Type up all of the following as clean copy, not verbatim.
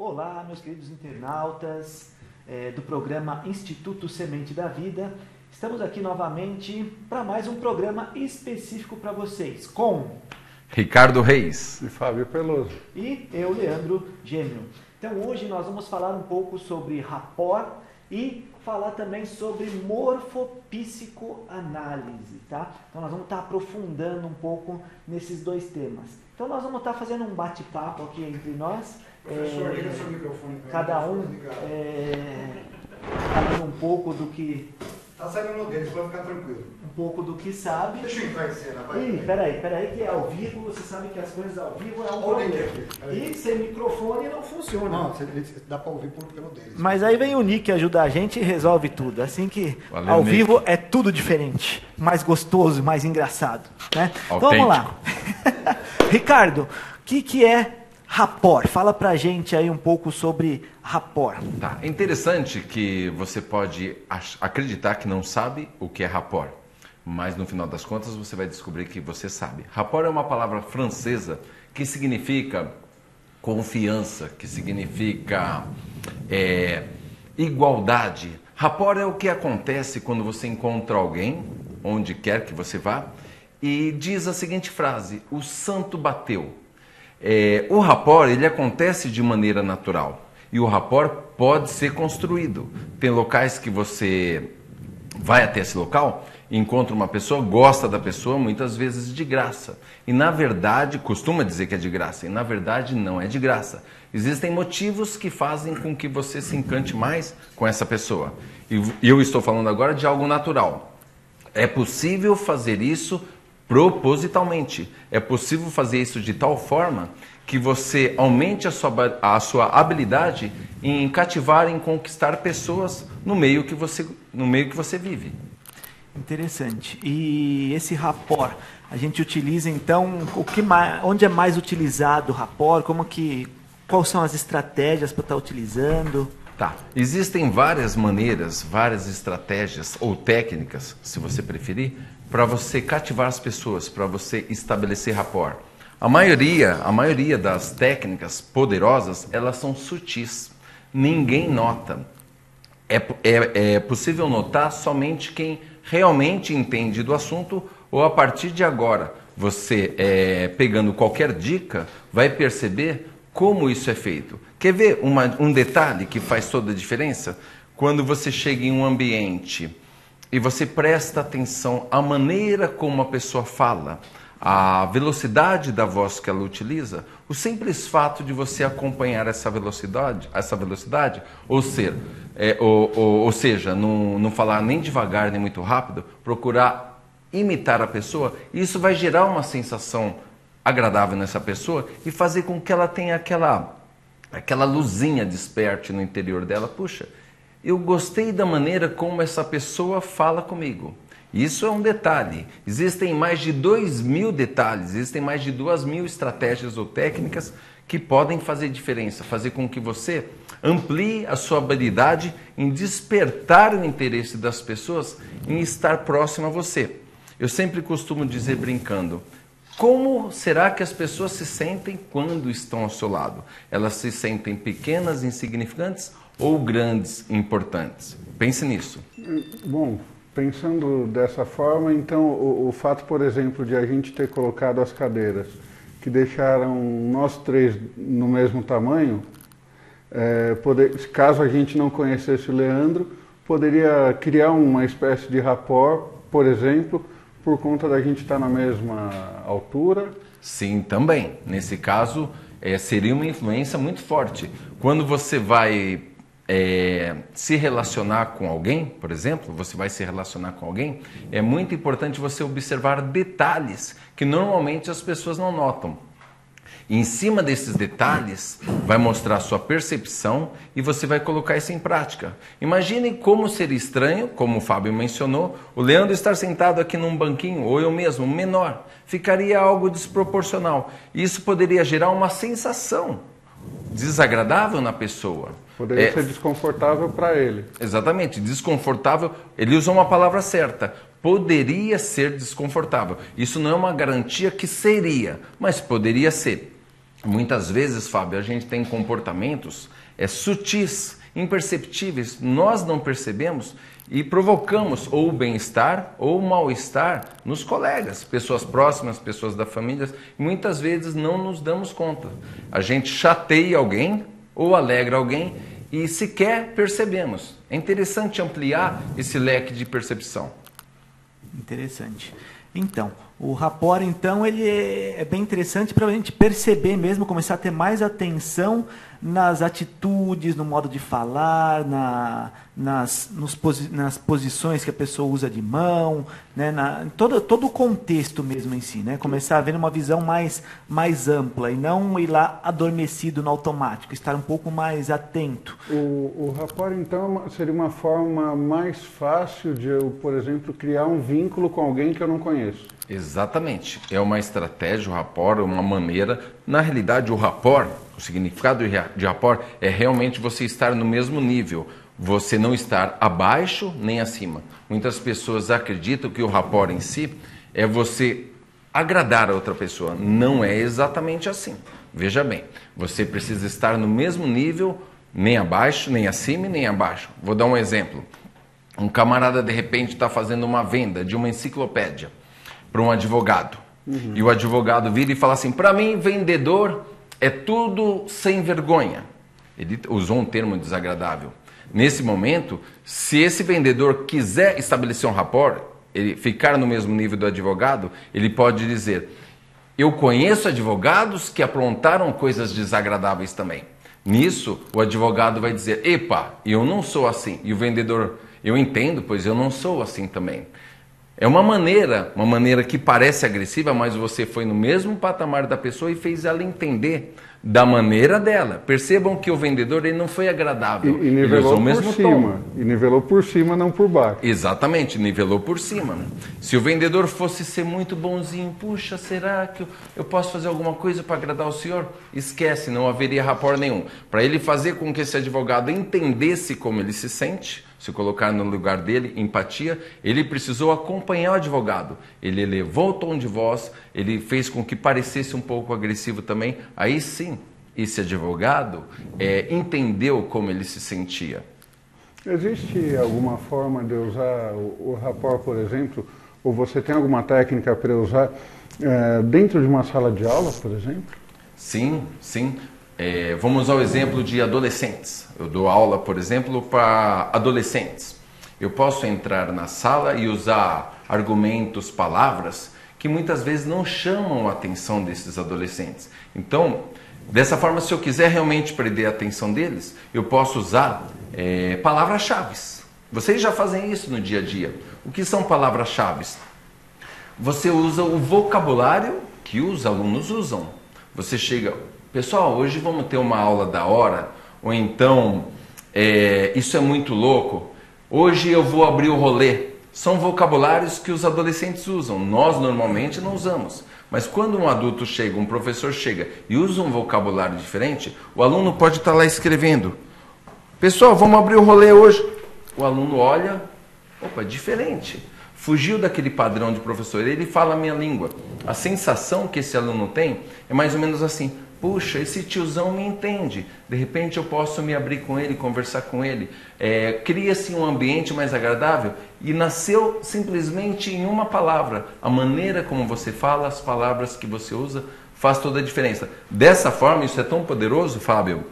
Olá, meus queridos internautas do programa Instituto Semente da Vida. Estamos aqui novamente para mais um programa específico para vocês, com Ricardo Reis e Fábio Peloso. E eu, Leandro Gêmeo. Então hoje nós vamos falar um pouco sobre rapport e falar também sobre morfopsicoanálise, tá? Então nós vamos estar aprofundando um pouco nesses dois temas. Então nós vamos estar fazendo um bate-papo aqui entre nós. Professor, liga seu microfone. Cada um falando um pouco do que... Tá saindo no deles, pode ficar tranquilo. Um pouco do que sabe. Deixa eu entrar em cena, vai. Ih, peraí, que é ao vivo, você sabe que as coisas ao vivo é um problema. E sem microfone não funciona. Não, dá para ouvir pelo deles. Mas aí vem o Nick ajudar a gente e resolve tudo. Assim que Valeu, ao Nick. vivo é tudo diferente. Mais gostoso, mais engraçado. Né? Vamos lá. Ricardo, o que é rapport? Fala pra gente aí um pouco sobre rapport. Tá. É interessante que você pode acreditar que não sabe o que é rapport, mas no final das contas você vai descobrir que você sabe. Rapport é uma palavra francesa que significa confiança, que significa igualdade. Rapport é o que acontece quando você encontra alguém, onde quer que você vá, e diz a seguinte frase: o santo bateu. O rapport, ele acontece de maneira natural e o rapport pode ser construído. Tem locais que você vai até esse local, encontra uma pessoa, gosta da pessoa, muitas vezes de graça. E na verdade, costuma dizer que é de graça, e na verdade não é de graça. Existem motivos que fazem com que você se encante mais com essa pessoa. E eu estou falando agora de algo natural. É possível fazer isso propositalmente. É possível fazer isso de tal forma que você aumente a sua habilidade em cativar, em conquistar pessoas no meio que você vive. Interessante. E esse rapport, a gente utiliza então, onde é mais utilizado o rapport? Quais são as estratégias para estar utilizando? Tá. Existem várias maneiras, várias estratégias ou técnicas, se você preferir, para você cativar as pessoas, para você estabelecer rapport. A maioria das técnicas poderosas, elas são sutis. Ninguém nota. É possível notar somente quem realmente entende do assunto, ou a partir de agora, você pegando qualquer dica, vai perceber como isso é feito. Quer ver um detalhe que faz toda a diferença? Quando você chega em um ambiente e você presta atenção à maneira como a pessoa fala, a velocidade da voz que ela utiliza, o simples fato de você acompanhar essa velocidade, ou seja, não falar nem devagar nem muito rápido, procurar imitar a pessoa, isso vai gerar uma sensação agradável nessa pessoa e fazer com que ela tenha aquela luzinha desperte no interior dela. Puxa, eu gostei da maneira como essa pessoa fala comigo. Isso é um detalhe. Existem mais de 2.000 detalhes, existem mais de 2.000 estratégias ou técnicas que podem fazer diferença, fazer com que você amplie a sua habilidade em despertar o interesse das pessoas em estar próximo a você. Eu sempre costumo dizer brincando: como será que as pessoas se sentem quando estão ao seu lado? Elas se sentem pequenas, insignificantes ou grandes, importantes? Pense nisso. Bom, pensando dessa forma, então o fato, por exemplo, de a gente ter colocado as cadeiras que deixaram nós três no mesmo tamanho, caso a gente não conhecesse o Leandro, poderia criar uma espécie de rapport, por exemplo, por conta da gente estar na mesma altura? Sim, também. Nesse caso, seria uma influência muito forte. Quando você vai se relacionar com alguém, por exemplo, é muito importante você observar detalhes que normalmente as pessoas não notam. E em cima desses detalhes, vai mostrar a sua percepção e você vai colocar isso em prática. Imaginem como seria estranho, como o Fábio mencionou, o Leandro estar sentado aqui num banquinho, ou eu mesmo, menor. Ficaria algo desproporcional. E isso poderia gerar uma sensação desagradável na pessoa. Poderia ser desconfortável para ele. Exatamente, desconfortável. Ele usou uma palavra certa. Poderia ser desconfortável. Isso não é uma garantia que seria, mas poderia ser. Muitas vezes, Fábio, a gente tem comportamentos sutis, imperceptíveis, nós não percebemos e provocamos ou bem-estar ou mal-estar nos colegas, pessoas próximas, pessoas da família. Muitas vezes não nos damos conta. A gente chateia alguém ou alegra alguém e sequer percebemos. É interessante ampliar esse leque de percepção. Interessante. Então, o rapport, então, ele é bem interessante para a gente perceber mesmo, começar a ter mais atenção nas atitudes, no modo de falar, nas posições que a pessoa usa de mão, né, todo o contexto mesmo em si, né, começar a ver uma visão mais ampla e não ir lá adormecido no automático, estar um pouco mais atento. O rapport, então, seria uma forma mais fácil de eu, por exemplo, criar um vínculo com alguém que eu não conheço. Exatamente. É uma estratégia, o rapport, uma maneira. Na realidade, o rapport, o significado de rapport é realmente você estar no mesmo nível. Você não estar abaixo nem acima. Muitas pessoas acreditam que o rapport em si é você agradar a outra pessoa. Não é exatamente assim. Veja bem, você precisa estar no mesmo nível, nem abaixo, nem acima e nem abaixo. Vou dar um exemplo. Um camarada, de repente, está fazendo uma venda de uma enciclopédia para um advogado. E o advogado vira e fala assim, para mim, vendedor é tudo sem vergonha. Ele usou um termo desagradável. Nesse momento, se esse vendedor quiser estabelecer um rapport, ele ficar no mesmo nível do advogado, ele pode dizer, eu conheço advogados que aprontaram coisas desagradáveis também. Nisso, o advogado vai dizer, epa, eu não sou assim. E o vendedor, eu entendo, pois eu não sou assim também. É uma maneira que parece agressiva, mas você foi no mesmo patamar da pessoa e fez ela entender da maneira dela. Percebam que o vendedor ele não foi agradável. E nivelou ele usou o por mesmo cima. tom. E nivelou por cima, não por baixo. Exatamente, nivelou por cima. Se o vendedor fosse ser muito bonzinho, puxa, será que eu posso fazer alguma coisa para agradar o senhor? Esquece, não haveria rapport nenhum. Para ele fazer com que esse advogado entendesse como ele se sente, se colocar no lugar dele, empatia, ele precisou acompanhar o advogado. Ele elevou o tom de voz, ele fez com que parecesse um pouco agressivo também. Aí sim, esse advogado entendeu como ele se sentia. Existe alguma forma de usar o rapport, por exemplo, ou você tem alguma técnica para usar dentro de uma sala de aula, por exemplo? Sim, sim. Vamos ao exemplo de adolescentes. Eu dou aula, por exemplo, para adolescentes. Eu posso entrar na sala e usar argumentos, palavras que muitas vezes não chamam a atenção desses adolescentes. Então, dessa forma, se eu quiser realmente prender a atenção deles, eu posso usar palavras-chave. Vocês já fazem isso no dia a dia. O que são palavras-chave? Você usa o vocabulário que os alunos usam. Você chega... Pessoal, hoje vamos ter uma aula da hora, ou então, isso é muito louco, hoje eu vou abrir o rolê. São vocabulários que os adolescentes usam, nós normalmente não usamos. Mas quando um adulto chega, um professor chega e usa um vocabulário diferente, o aluno pode estar lá escrevendo. Pessoal, vamos abrir o rolê hoje. O aluno olha, opa, diferente. Fugiu daquele padrão de professor, ele fala a minha língua. A sensação que esse aluno tem é mais ou menos assim, puxa, esse tiozão me entende, de repente eu posso me abrir com ele, conversar com ele, cria-se um ambiente mais agradável e nasceu simplesmente em uma palavra. A maneira como você fala, as palavras que você usa, faz toda a diferença. Dessa forma, isso é tão poderoso, Fábio,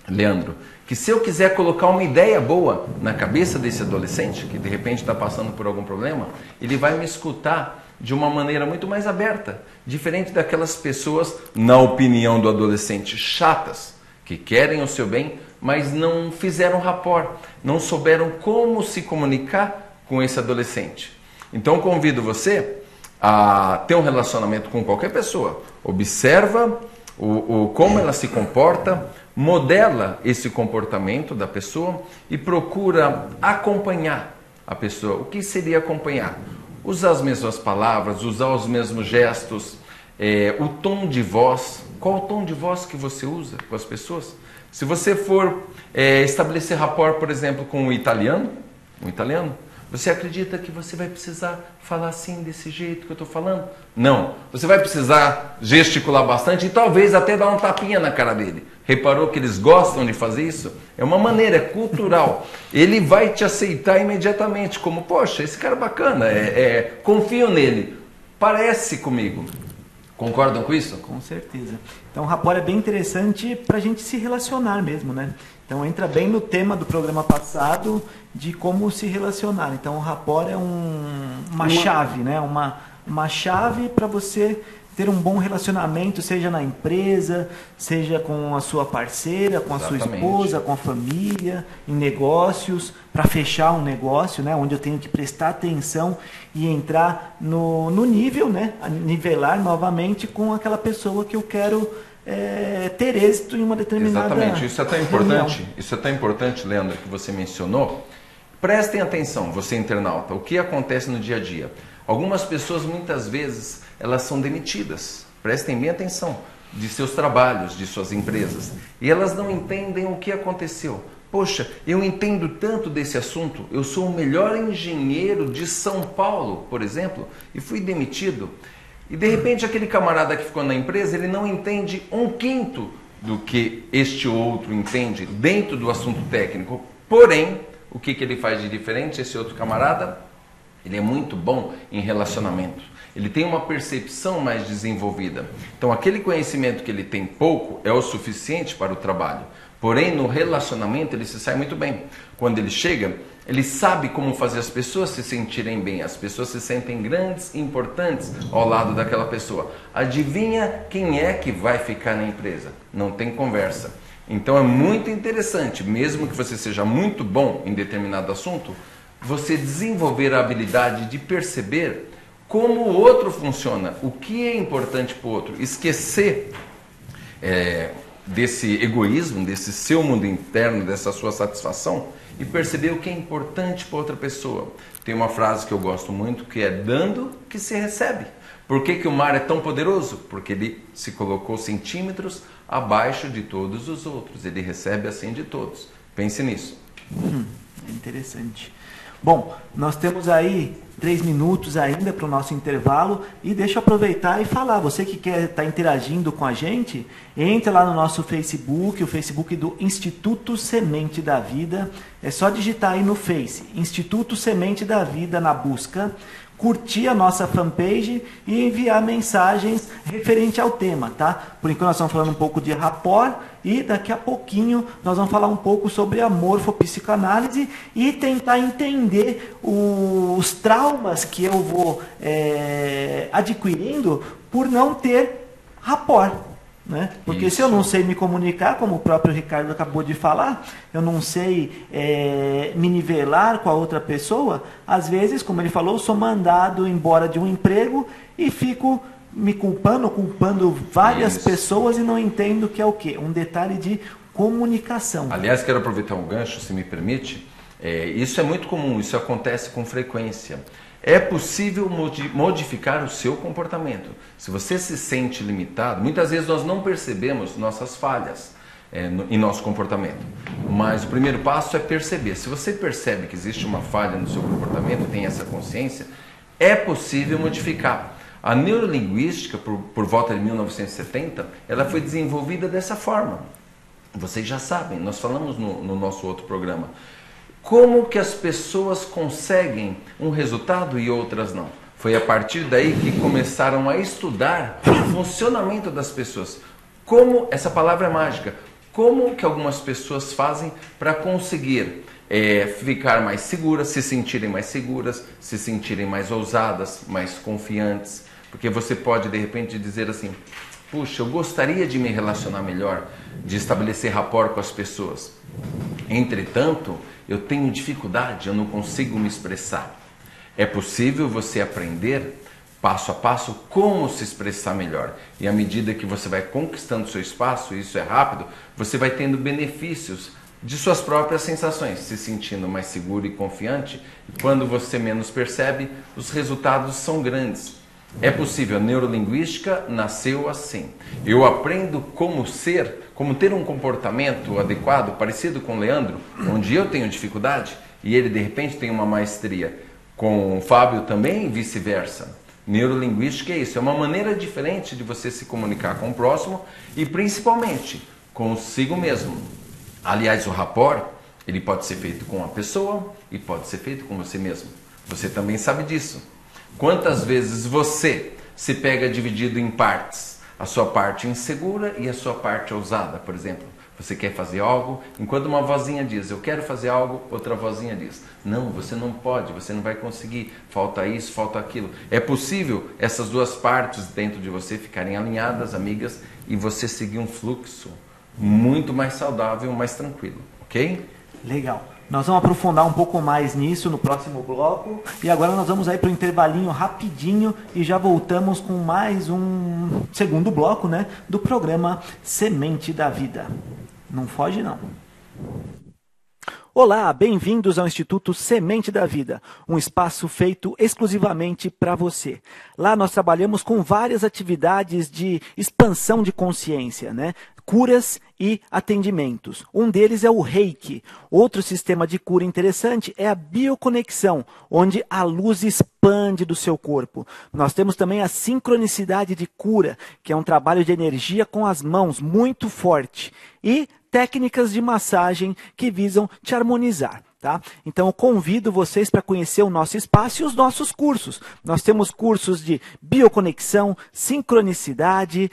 Leandro, que se eu quiser colocar uma ideia boa na cabeça desse adolescente, que de repente está passando por algum problema, ele vai me escutar de uma maneira muito mais aberta, diferente daquelas pessoas, na opinião do adolescente, chatas, que querem o seu bem, mas não fizeram rapport, não souberam como se comunicar com esse adolescente. Então convido você a ter um relacionamento com qualquer pessoa, observa como ela se comporta, modela esse comportamento da pessoa e procura acompanhar a pessoa. O que seria acompanhar? Usar as mesmas palavras, usar os mesmos gestos, o tom de voz. Qual o tom de voz que você usa com as pessoas? Se você for estabelecer rapport, por exemplo, com um italiano, Você acredita que você vai precisar falar assim, desse jeito que eu estou falando? Não. Você vai precisar gesticular bastante e talvez até dar um tapinha na cara dele. Reparou que eles gostam de fazer isso? É uma maneira, é cultural. Ele vai te aceitar imediatamente, como, poxa, esse cara é bacana, confio nele, parece comigo. Concordam com isso? Com certeza. Então, o rapport é bem interessante para a gente se relacionar mesmo, né? Então, entra bem no tema do programa passado de como se relacionar. Então, o rapport é uma chave, né? Uma chave para você ter um bom relacionamento, seja na empresa, seja com a sua parceira, com a sua esposa, com a família, em negócios, para fechar um negócio, né? Onde eu tenho que prestar atenção e entrar no nível, né? Nivelar novamente com aquela pessoa que eu quero ter êxito em uma determinada Exatamente, isso é tão importante, isso é tão importante, Leandro, que você mencionou. Prestem atenção, você internauta, o que acontece no dia a dia. Algumas pessoas, muitas vezes, elas são demitidas, prestem bem atenção, de seus trabalhos, de suas empresas, e elas não entendem o que aconteceu. Poxa, eu entendo tanto desse assunto, eu sou o melhor engenheiro de São Paulo, por exemplo, e fui demitido. E de repente aquele camarada que ficou na empresa, ele não entende 1/5 do que este outro entende dentro do assunto técnico. Porém, o que ele faz de diferente, esse outro camarada? Ele é muito bom em relacionamento. Ele tem uma percepção mais desenvolvida. Então aquele conhecimento que ele tem pouco é o suficiente para o trabalho. Porém, no relacionamento ele se sai muito bem. Quando ele chega, ele sabe como fazer as pessoas se sentirem bem. As pessoas se sentem grandes e importantes ao lado daquela pessoa. Adivinha quem é que vai ficar na empresa? Não tem conversa. Então é muito interessante, mesmo que você seja muito bom em determinado assunto, você desenvolver a habilidade de perceber como o outro funciona, o que é importante para o outro. Esquecer desse egoísmo, desse seu mundo interno, dessa sua satisfação e perceber o que é importante para outra pessoa. Tem uma frase que eu gosto muito que é dando que se recebe. Por que o mar é tão poderoso? Porque ele se colocou centímetros abaixo de todos os outros. Ele recebe assim de todos. Pense nisso. É interessante. Bom, nós temos aí 3 minutos ainda para o nosso intervalo e deixa eu aproveitar e falar, você que quer estar interagindo com a gente, entre lá no nosso Facebook, o Facebook do Instituto Semente da Vida, é só digitar aí no Face, Instituto Semente da Vida na busca, curtir a nossa fanpage e enviar mensagens referente ao tema, tá? Por enquanto nós estamos falando um pouco de rapport e daqui a pouquinho nós vamos falar um pouco sobre a morfopsicanálise e tentar entender os traumas que eu vou adquirindo por não ter rapport. Né? Porque isso. Se eu não sei me comunicar, como o próprio Ricardo acabou de falar, eu não sei me nivelar com a outra pessoa, às vezes, como ele falou, eu sou mandado embora de um emprego e fico me culpando várias pessoas e não entendo que é o quê? Um detalhe de comunicação. Aliás, quero aproveitar um gancho, se me permite. Isso é muito comum, isso acontece com frequência. É possível modificar o seu comportamento. Se você se sente limitado, muitas vezes nós não percebemos nossas falhas em nosso comportamento. Mas o primeiro passo é perceber. Se você percebe que existe uma falha no seu comportamento, tem essa consciência, é possível modificar. A neurolinguística, por volta de 1970, ela foi desenvolvida dessa forma. Vocês já sabem, nós falamos no nosso outro programa. Como que as pessoas conseguem um resultado e outras não? Foi a partir daí que começaram a estudar o funcionamento das pessoas. Como, essa palavra é mágica, como que algumas pessoas fazem para conseguir ficar mais seguras, se sentirem mais ousadas, mais confiantes. Porque você pode de repente dizer assim, puxa, eu gostaria de me relacionar melhor, de estabelecer rapport com as pessoas. Entretanto, eu tenho dificuldade, eu não consigo me expressar. É possível você aprender, passo a passo, como se expressar melhor. E à medida que você vai conquistando seu espaço, e isso é rápido, você vai tendo benefícios de suas próprias sensações, se sentindo mais seguro e confiante. E quando você menos percebe, os resultados são grandes. É possível, a neurolinguística nasceu assim. Eu aprendo como ter um comportamento adequado, parecido com o Leandro, onde eu tenho dificuldade, e ele de repente tem uma maestria com o Fábio também e vice-versa. Neurolinguística é isso, é uma maneira diferente de você se comunicar com o próximo e principalmente consigo mesmo. Aliás, o rapport, ele pode ser feito com a pessoa e pode ser feito com você mesmo. Você também sabe disso. Quantas vezes você se pega dividido em partes? A sua parte insegura e a sua parte ousada, por exemplo. Você quer fazer algo, enquanto uma vozinha diz, eu quero fazer algo, outra vozinha diz, não, você não pode, você não vai conseguir, falta isso, falta aquilo. É possível essas duas partes dentro de você ficarem alinhadas, amigas, e você seguir um fluxo muito mais saudável, mais tranquilo, ok? Legal. Nós vamos aprofundar um pouco mais nisso no próximo bloco. E agora nós vamos aí para o intervalinho rapidinho e já voltamos com mais um segundo bloco, né, do programa Semente da Vida. Não foge, não. Olá, bem-vindos ao Instituto Semente da Vida, um espaço feito exclusivamente para você. Lá nós trabalhamos com várias atividades de expansão de consciência, né? Curas e atendimentos. Um deles é o Reiki. Outro sistema de cura interessante é a bioconexão, onde a luz expande do seu corpo. Nós temos também a sincronicidade de cura, que é um trabalho de energia com as mãos muito forte. E técnicas de massagem que visam te harmonizar. Tá? Então eu convido vocês para conhecer o nosso espaço e os nossos cursos. Nós temos cursos de bioconexão, sincronicidade,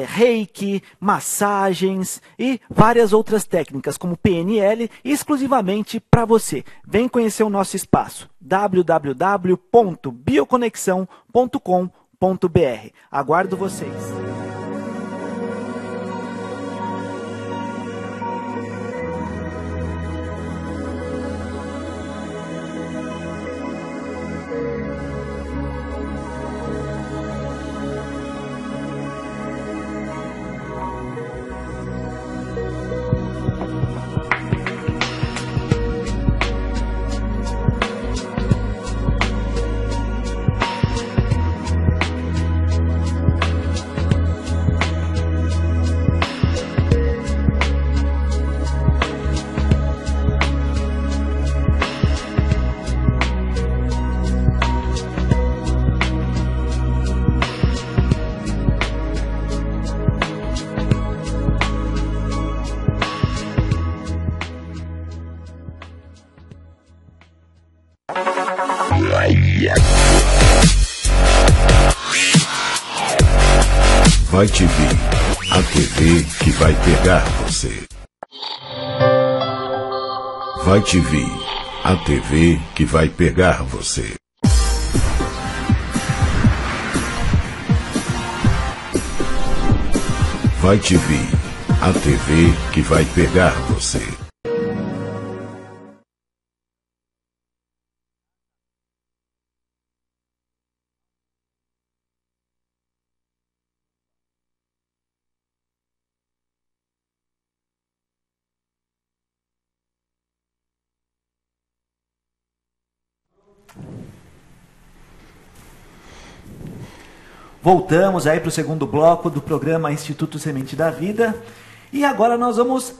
reiki, massagens e várias outras técnicas como PNL exclusivamente para você. Vem conhecer o nosso espaço www.bioconexão.com.br. Aguardo vocês. Vai TV, a TV que vai pegar você. Vai TV, a TV que vai pegar você. Vai TV, a TV que vai pegar você. Voltamos aí para o segundo bloco do programa Instituto Semente da Vida. E agora nós vamos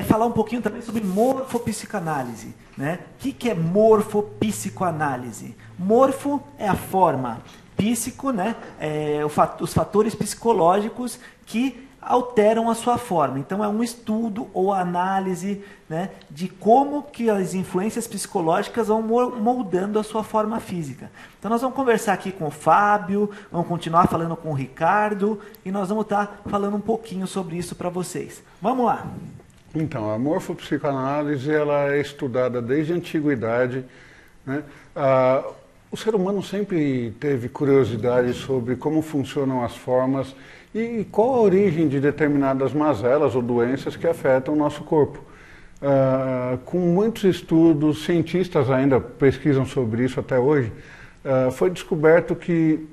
falar um pouquinho também sobre morfopsicanálise. Né? O que é morfopsicoanálise? Morfo é a forma, psico, né? Os fatores psicológicos que alteram a sua forma. Então é um estudo ou análise, né, de como que as influências psicológicas vão moldando a sua forma física. Então nós vamos conversar aqui com o Fábio, vamos continuar falando com o Ricardo e nós vamos estar falando um pouquinho sobre isso para vocês. Vamos lá. Então, a morfopsicanálise ela é estudada desde a antiguidade, né? O ser humano sempre teve curiosidade sobre como funcionam as formas e qual a origem de determinadas mazelas ou doenças que afetam o nosso corpo. Com muitos estudos, cientistas ainda pesquisam sobre isso até hoje, foi descoberto que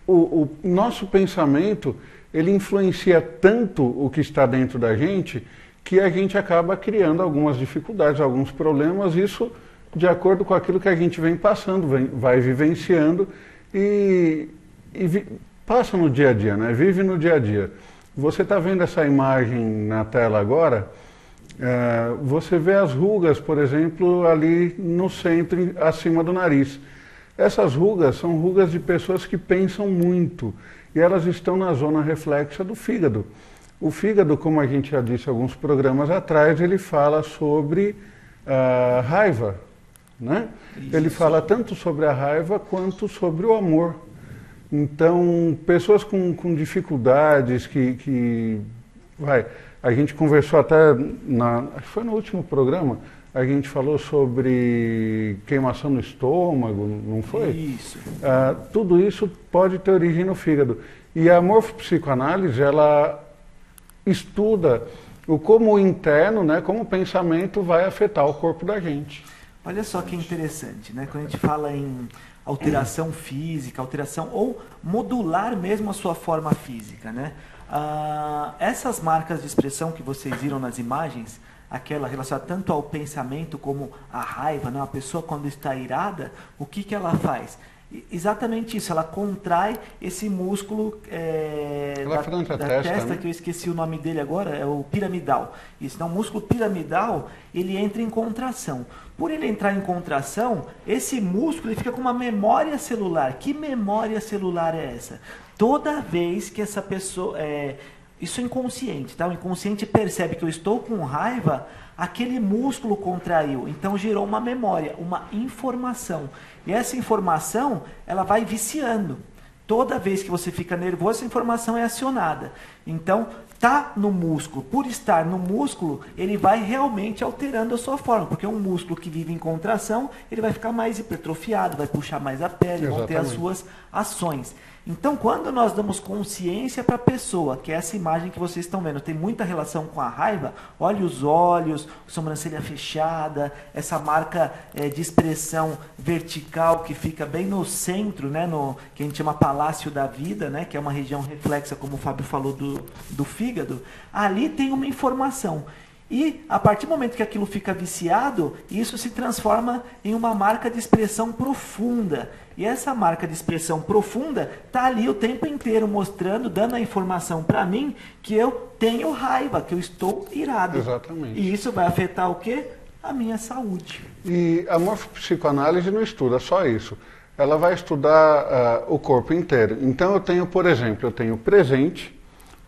o nosso pensamento ele influencia tanto o que está dentro da gente que a gente acaba criando algumas dificuldades, alguns problemas, isso de acordo com aquilo que a gente vem passando, vai vivenciando e passa no dia a dia, né? Vive no dia a dia. Você está vendo essa imagem na tela agora, Você vê as rugas, por exemplo, ali no centro, acima do nariz. Essas rugas são rugas de pessoas que pensam muito e elas estão na zona reflexa do fígado. O fígado, como a gente já disse alguns programas atrás, ele fala sobre raiva, né? Ele fala tanto sobre a raiva quanto sobre o amor. Então, pessoas com dificuldades a gente conversou até, acho que foi no último programa, a gente falou sobre queimação no estômago, não foi? Isso. Tudo isso pode ter origem no fígado. E a morfopsicoanálise, ela estuda como o interno, né, como o pensamento vai afetar o corpo da gente. Olha só que interessante, né? Quando a gente fala em alteração física, alteração ou modular mesmo a sua forma física, né? Essas marcas de expressão que vocês viram nas imagens, aquela relacionada tanto ao pensamento como à raiva, né? A pessoa quando está irada, o que ela faz? Exatamente isso, ela contrai esse músculo da testa, que eu esqueci o nome dele agora, é o piramidal. Isso, então, o músculo piramidal, ele entra em contração. Por ele entrar em contração, esse músculo ele fica com uma memória celular. Que memória celular é essa? Toda vez que essa pessoa... isso é inconsciente, tá? O inconsciente percebe que eu estou com raiva, aquele músculo contraiu, então gerou uma memória, uma informação. E essa informação, ela vai viciando. Toda vez que você fica nervoso, essa informação é acionada. Então, tá no músculo. Por estar no músculo, ele vai realmente alterando a sua forma. Porque um músculo que vive em contração, ele vai ficar mais hipertrofiado, vai puxar mais a pele, vão ter as suas ações. Então, quando nós damos consciência para a pessoa, que é essa imagem que vocês estão vendo, tem muita relação com a raiva, olha os olhos, sobrancelha fechada, essa marca de expressão vertical que fica bem no centro, né, que a gente chama palácio da vida, né, que é uma região reflexa, como o Fábio falou, do fígado, ali tem uma informação. E, a partir do momento que aquilo fica viciado, isso se transforma em uma marca de expressão profunda. E essa marca de expressão profunda está ali o tempo inteiro mostrando, dando a informação para mim que eu tenho raiva, que eu estou irado. Exatamente. E isso vai afetar o quê? A minha saúde. E a morfopsicoanálise não estuda só isso. Ela vai estudar o corpo inteiro. Então eu tenho, por exemplo, presente,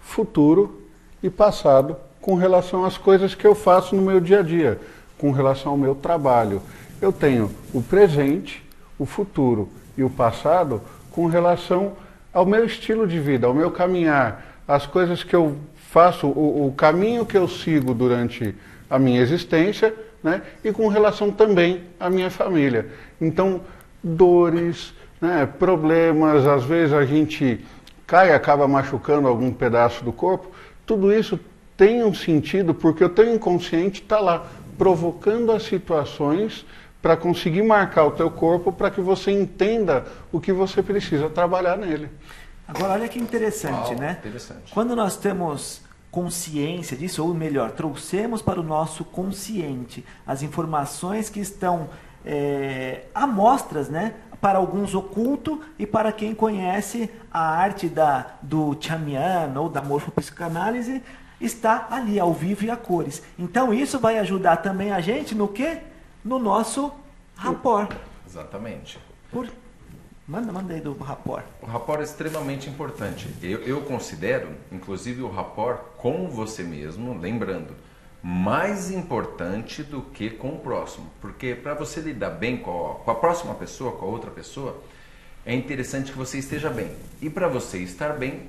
futuro e passado, com relação às coisas que eu faço no meu dia a dia, com relação ao meu trabalho. Eu tenho o presente, o futuro e o passado com relação ao meu estilo de vida, ao meu caminhar, as coisas que eu faço, o caminho que eu sigo durante a minha existência, né? E com relação também à minha família. Então, dores, né? Problemas, às vezes a gente cai e acaba machucando algum pedaço do corpo, tudo isso tem um sentido porque o teu inconsciente está lá provocando as situações para conseguir marcar o teu corpo para que você entenda o que você precisa trabalhar nele. Agora, olha que interessante, né? Interessante. Quando nós temos consciência disso, ou melhor, trouxemos para o nosso consciente as informações que estão amostras, né? Para alguns oculto e para quem conhece a arte do Chamian ou da morfopsicanálise, está ali ao vivo e a cores. Então isso vai ajudar também a gente no quê? No nosso rapport. Exatamente. Manda aí do rapport. O rapport é extremamente importante. Eu considero, inclusive, o rapport com você mesmo, lembrando, mais importante do que com o próximo. Porque para você lidar bem com a próxima pessoa, com a outra pessoa, é interessante que você esteja bem. E para você estar bem,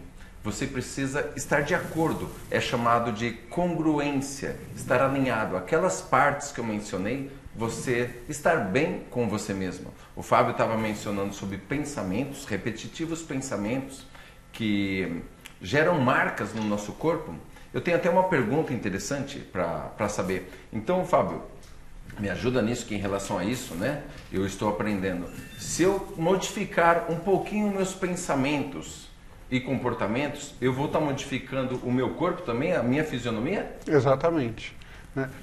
você precisa estar de acordo, é chamado de congruência, estar alinhado. Aquelas partes que eu mencionei, você estar bem com você mesmo. O Fábio estava mencionando sobre pensamentos, repetitivos pensamentos que geram marcas no nosso corpo. Eu tenho até uma pergunta interessante para saber. Então, Fábio, me ajuda nisso, que em relação a isso, né? Eu estou aprendendo. Se eu modificar um pouquinho meus pensamentos e comportamentos, eu vou estar modificando o meu corpo também, a minha fisionomia? Exatamente.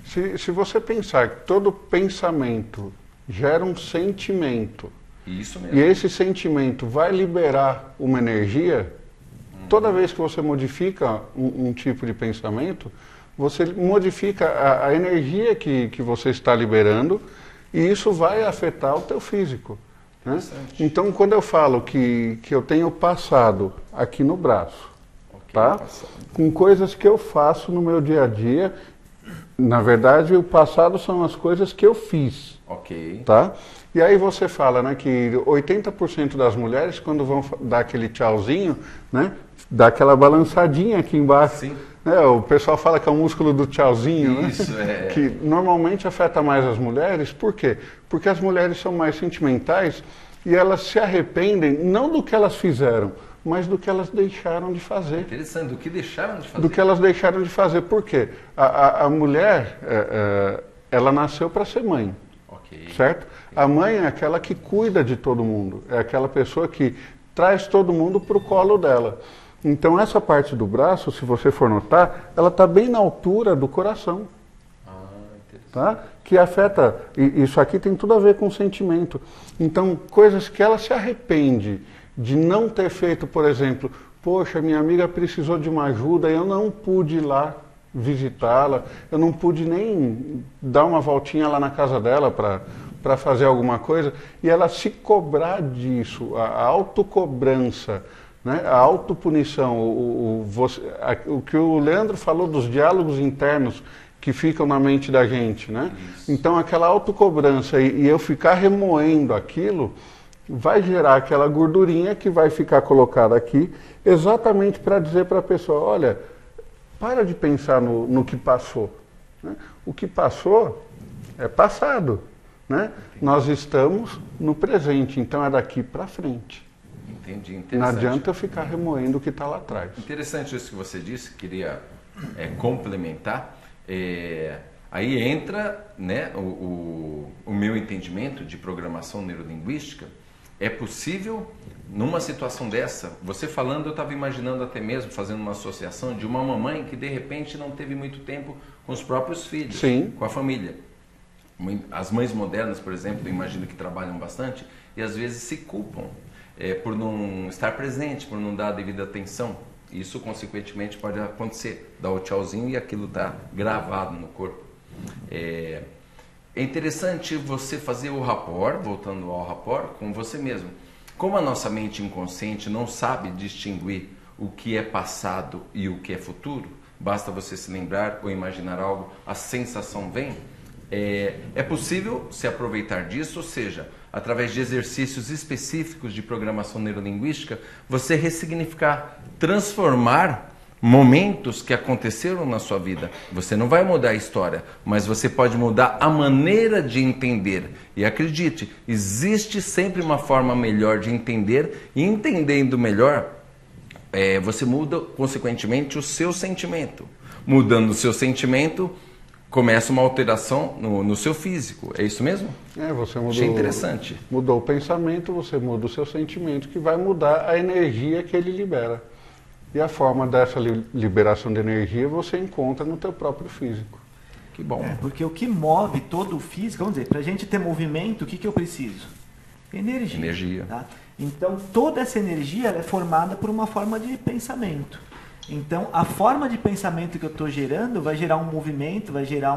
Se você pensar que todo pensamento gera um sentimento, isso mesmo, e esse sentimento vai liberar uma energia, toda vez que você modifica um tipo de pensamento, você modifica a energia que você está liberando e isso vai afetar o teu físico. Né? Então, quando eu falo que eu tenho passado aqui no braço, tá? Com coisas que eu faço no meu dia a dia, na verdade, o passado são as coisas que eu fiz. Tá? E aí você fala, né, que 80% das mulheres, quando vão dar aquele tchauzinho, né, dá aquela balançadinha aqui embaixo. Sim. O pessoal fala que é o músculo do tchauzinho, isso, né? Que normalmente afeta mais as mulheres. Por quê? Porque as mulheres são mais sentimentais e elas se arrependem não do que elas fizeram, mas do que elas deixaram de fazer. Interessante, do que deixaram de fazer. Do que elas deixaram de fazer. Por quê? A mulher, ela nasceu para ser mãe. Certo? A mãe é aquela que cuida de todo mundo, é aquela pessoa que traz todo mundo para o colo dela. Então essa parte do braço, se você for notar, ela está bem na altura do coração. Tá? Que afeta, isso aqui tem tudo a ver com sentimento. Então, coisas que ela se arrepende de não ter feito, por exemplo, poxa, minha amiga precisou de uma ajuda e eu não pude ir lá visitá-la, eu não pude nem dar uma voltinha lá na casa dela para fazer alguma coisa, e ela se cobrar disso, a autocobrança, né? A autopunição, o que o Leandro falou dos diálogos internos que ficam na mente da gente, né? Então aquela autocobrança e eu ficar remoendo aquilo vai gerar aquela gordurinha que vai ficar colocada aqui exatamente para dizer para a pessoa, olha, para de pensar no que passou. Né? O que passou é passado. Né? Nós estamos no presente, então é daqui para frente. Entendi, interessante. Não adianta eu ficar remoendo o que está lá atrás. Interessante isso que você disse, queria complementar. Aí entra, né, o meu entendimento de programação neurolinguística. É possível, numa situação dessa, você falando, eu estava imaginando até mesmo, fazendo uma associação de uma mamãe que de repente não teve muito tempo com os próprios filhos, Sim. com a família. As mães modernas, por exemplo, eu imagino que trabalham bastante e às vezes se culpam por não estar presente, por não dar a devida atenção. Isso, consequentemente, pode acontecer, dar o tchauzinho e aquilo está gravado no corpo. É interessante você fazer o rapport, voltando ao rapport, com você mesmo. Como a nossa mente inconsciente não sabe distinguir o que é passado e o que é futuro, basta você se lembrar ou imaginar algo, a sensação vem. É possível se aproveitar disso, ou seja, através de exercícios específicos de programação neurolinguística, você ressignificar, transformar momentos que aconteceram na sua vida. Você não vai mudar a história, mas você pode mudar a maneira de entender. E acredite, existe sempre uma forma melhor de entender, e entendendo melhor, você muda, consequentemente, o seu sentimento. Mudando o seu sentimento, começa uma alteração no seu físico. É isso mesmo? Você mudou. Achei interessante. Mudou o pensamento, você muda o seu sentimento, que vai mudar a energia que ele libera. E a forma dessa liberação de energia você encontra no teu próprio físico. Que bom. Porque o que move todo o físico, vamos dizer, para a gente ter movimento, o que eu preciso? Energia. Energia. Tá? Então, toda essa energia ela é formada por uma forma de pensamento. Então, a forma de pensamento que eu estou gerando vai gerar um movimento, vai gerar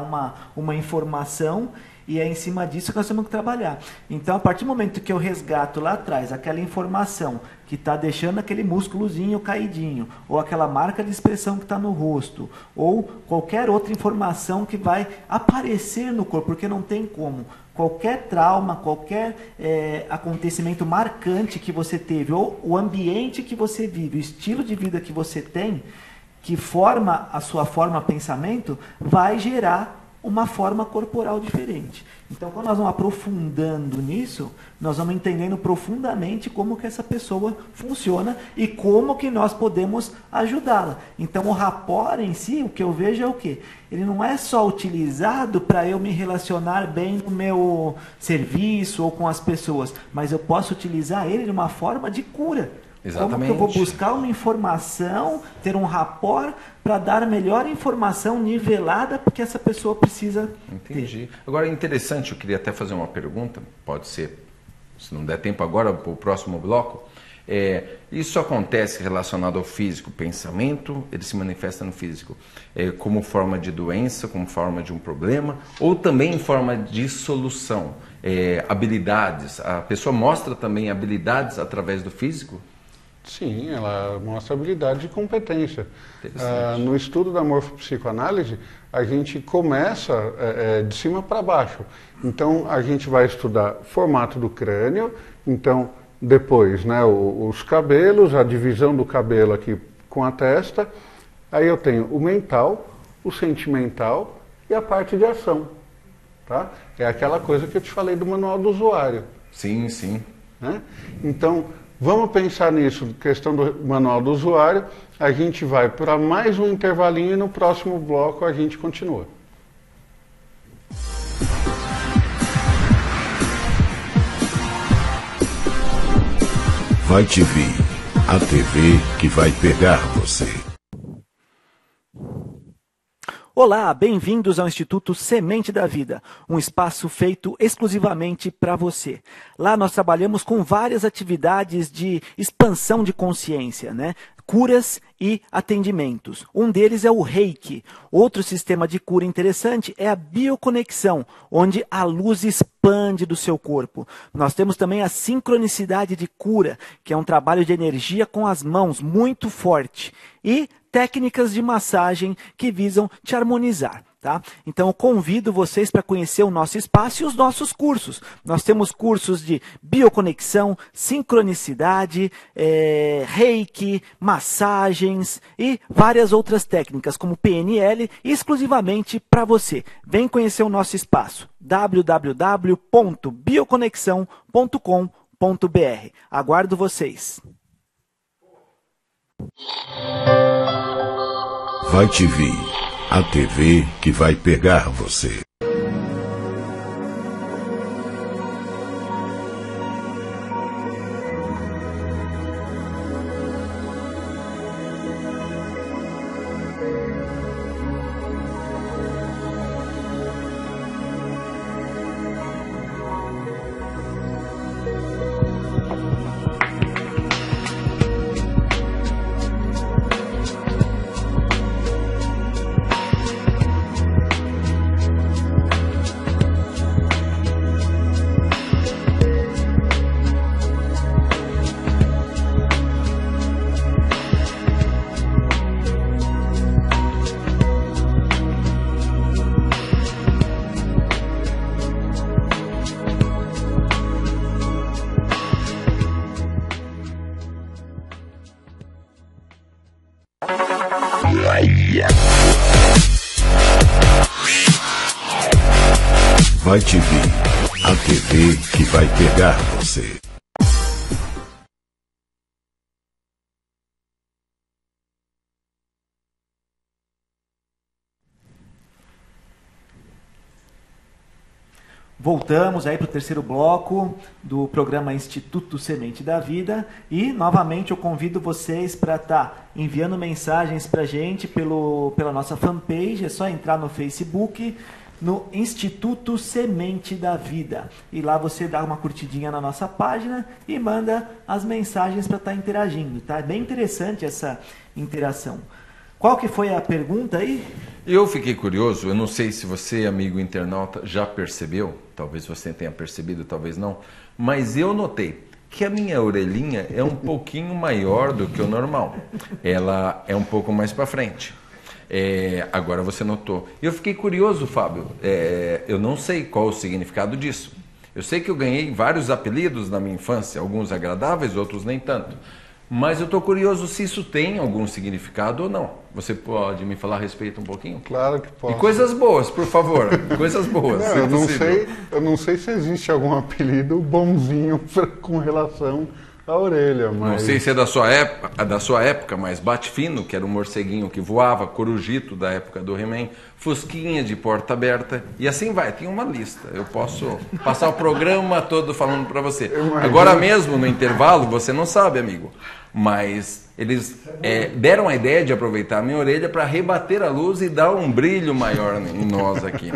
uma informação, e é em cima disso que nós temos que trabalhar. Então, a partir do momento que eu resgato lá atrás aquela informação que está deixando aquele músculozinho caidinho, ou aquela marca de expressão que está no rosto, ou qualquer outra informação que vai aparecer no corpo, porque não tem como. Qualquer trauma, qualquer acontecimento marcante que você teve, ou o ambiente que você vive, o estilo de vida que você tem, que forma a sua forma pensamento, vai gerar uma forma corporal diferente. Então, quando nós vamos aprofundando nisso, nós vamos entendendo profundamente como que essa pessoa funciona e como que nós podemos ajudá-la. Então, o rapport em si, o que eu vejo é o quê? Ele não é só utilizado para eu me relacionar bem no meu serviço ou com as pessoas, mas eu posso utilizar ele de uma forma de cura. Exatamente. Como que eu vou buscar uma informação, ter um rapport para dar a melhor informação nivelada porque essa pessoa precisa Entendi. Agora, interessante, eu queria até fazer uma pergunta, pode ser, se não der tempo agora, para o próximo bloco. Isso acontece relacionado ao físico, pensamento, ele se manifesta no físico, como forma de doença, como forma de um problema, ou também em forma de solução, habilidades. A pessoa mostra também habilidades através do físico? Sim, ela mostra habilidade e competência. No estudo da morfopsicoanálise, a gente começa de cima para baixo. Então, a gente vai estudar formato do crânio, então, depois, né, os cabelos, a divisão do cabelo aqui com a testa. Aí eu tenho o mental, o sentimental e a parte de ação. Tá? É aquela coisa que eu te falei do manual do usuário. Sim, sim. Né? Então, vamos pensar nisso, questão do manual do usuário. A gente vai para mais um intervalinho e no próximo bloco a gente continua. Vai TV, a TV que vai pegar você. Olá, bem-vindos ao Instituto Semente da Vida, um espaço feito exclusivamente para você. Lá nós trabalhamos com várias atividades de expansão de consciência, né? Curas e atendimentos. Um deles é o Reiki. Outro sistema de cura interessante é a bioconexão, onde a luz expande do seu corpo. Nós temos também a sincronicidade de cura, que é um trabalho de energia com as mãos muito forte. E técnicas de massagem que visam te harmonizar. Tá? Então eu convido vocês para conhecer o nosso espaço e os nossos cursos. Nós temos cursos de bioconexão, sincronicidade, reiki, massagens e várias outras técnicas como PNL exclusivamente para você. Vem conhecer o nosso espaço www.bioconexão.com.br. Aguardo vocês. Vai TV, a TV que vai pegar você. Vai TV, a TV que vai pegar você. Voltamos aí para o terceiro bloco do programa Instituto Semente da Vida e novamente eu convido vocês para estar enviando mensagens para a gente pela nossa fanpage. É só entrar no Facebook, no Instituto Semente da Vida, e lá você dá uma curtidinha na nossa página e manda as mensagens para estar interagindo, tá? É bem interessante essa interação. Qual que foi a pergunta aí? Eu fiquei curioso, eu não sei se você, amigo internauta, já percebeu, talvez você tenha percebido, talvez não, mas eu notei que a minha orelhinha é um pouquinho maior do que o normal. Ela é um pouco mais para frente. Agora você notou. Eu fiquei curioso, Fábio. Eu não sei qual o significado disso. Eu sei que eu ganhei vários apelidos na minha infância, alguns agradáveis, outros nem tanto. Mas eu estou curioso se isso tem algum significado ou não. Você pode me falar a respeito um pouquinho? Claro que posso. E coisas boas, por favor. Coisas boas. Não, eu não sei se existe algum apelido bonzinho com relação à orelha, mas... Não sei se é da sua época, mas Bate Fino, que era um morceguinho que voava, Corujito, da época do He-Man, Fusquinha de porta aberta, e assim vai, tem uma lista. Eu posso passar o programa todo falando para você. Agora mesmo, no intervalo, você não sabe, amigo, mas eles deram a ideia de aproveitar a minha orelha para rebater a luz e dar um brilho maior em nós aqui.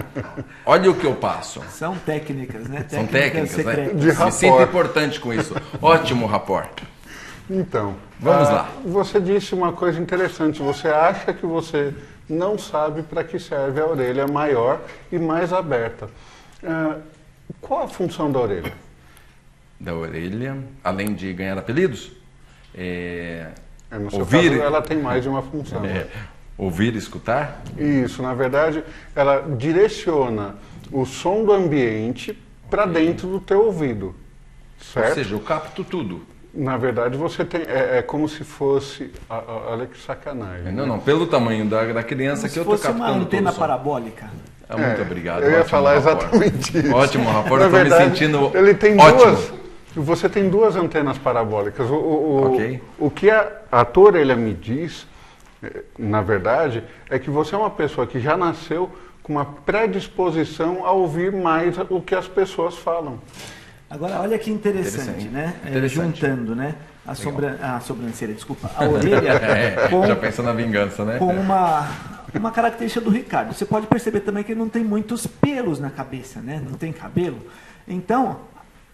Olha o que eu passo. São técnicas, né? São técnicas, né? De Me sinto importante com isso. Ótimo rapport. Então, vamos lá. Você disse uma coisa interessante. Você acha que você não sabe para que serve a orelha maior e mais aberta. Qual a função da orelha? Da orelha, além de ganhar apelidos, No seu ouvir, caso, ela tem mais de uma função. Ouvir e escutar? Isso, na verdade, ela direciona o som do ambiente para dentro do teu ouvido, certo? Ou seja, eu capto tudo. Na verdade, você tem, é como se fosse, olha que sacanagem. Não, pelo tamanho da criança que eu estou captando. Como se fosse uma antena todo o som. parabólica. Muito obrigado. Eu ia ótimo, falar rapport. exatamente isso. Ótimo, rapport, Na eu estou me verdade, sentindo ele tem ótimo. Você tem duas antenas parabólicas. Ok. O que a tua orelha me diz, na verdade, é que você é uma pessoa que já nasceu com uma predisposição a ouvir mais o que as pessoas falam. Agora, olha que interessante, né? Juntando, né? A sobrancelha, desculpa, a orelha já pensou na vingança, né? com uma característica do Ricardo. Você pode perceber também que ele não tem muitos pelos na cabeça, né? Não tem cabelo. Então,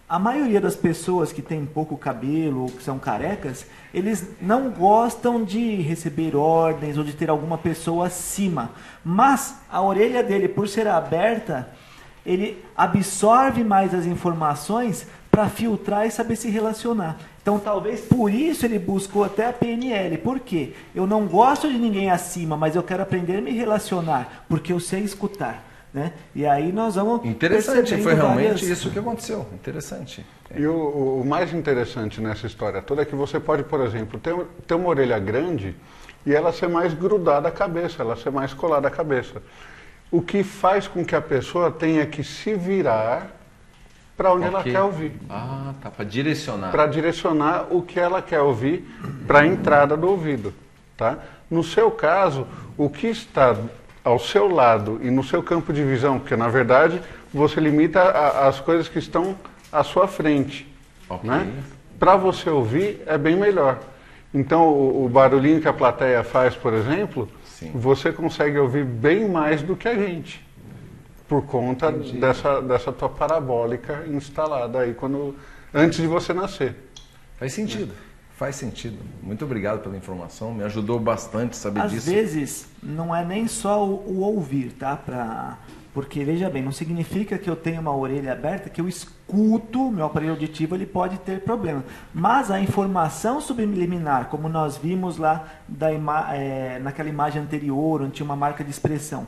a maioria das pessoas que tem pouco cabelo ou que são carecas, eles não gostam de receber ordens ou de ter alguma pessoa acima. Mas a orelha dele, por ser aberta, ele absorve mais as informações para filtrar e saber se relacionar. Então, talvez por isso ele buscou até a PNL. Por quê? Eu não gosto de ninguém acima, mas eu quero aprender a me relacionar, porque eu sei escutar. Né? E aí nós vamos... Interessante, foi realmente isso que aconteceu. Interessante. E o mais interessante nessa história toda é que você pode, por exemplo, ter uma orelha grande e ela ser mais grudada à cabeça, ela ser mais colada à cabeça. O que faz com que a pessoa tenha que se virar para onde ela quer ouvir. Ah, tá, para direcionar. Para direcionar o que ela quer ouvir para a entrada do ouvido. Tá? No seu caso, o que está ao seu lado e no seu campo de visão, porque na verdade você limita as coisas que estão à sua frente. Okay. Né? Para você ouvir é bem melhor. Então o barulhinho que a plateia faz, por exemplo, sim, você consegue ouvir bem mais do que a gente, por conta dessa tua parabólica instalada aí antes de você nascer. Faz sentido. Faz sentido. Muito obrigado pela informação, me ajudou bastante saber disso. Às vezes, não é nem só o ouvir, tá? Porque, veja bem, não significa que eu tenho uma orelha aberta, que eu escuto, meu aparelho auditivo ele pode ter problema. Mas a informação subliminar, como nós vimos lá naquela imagem anterior, onde tinha uma marca de expressão,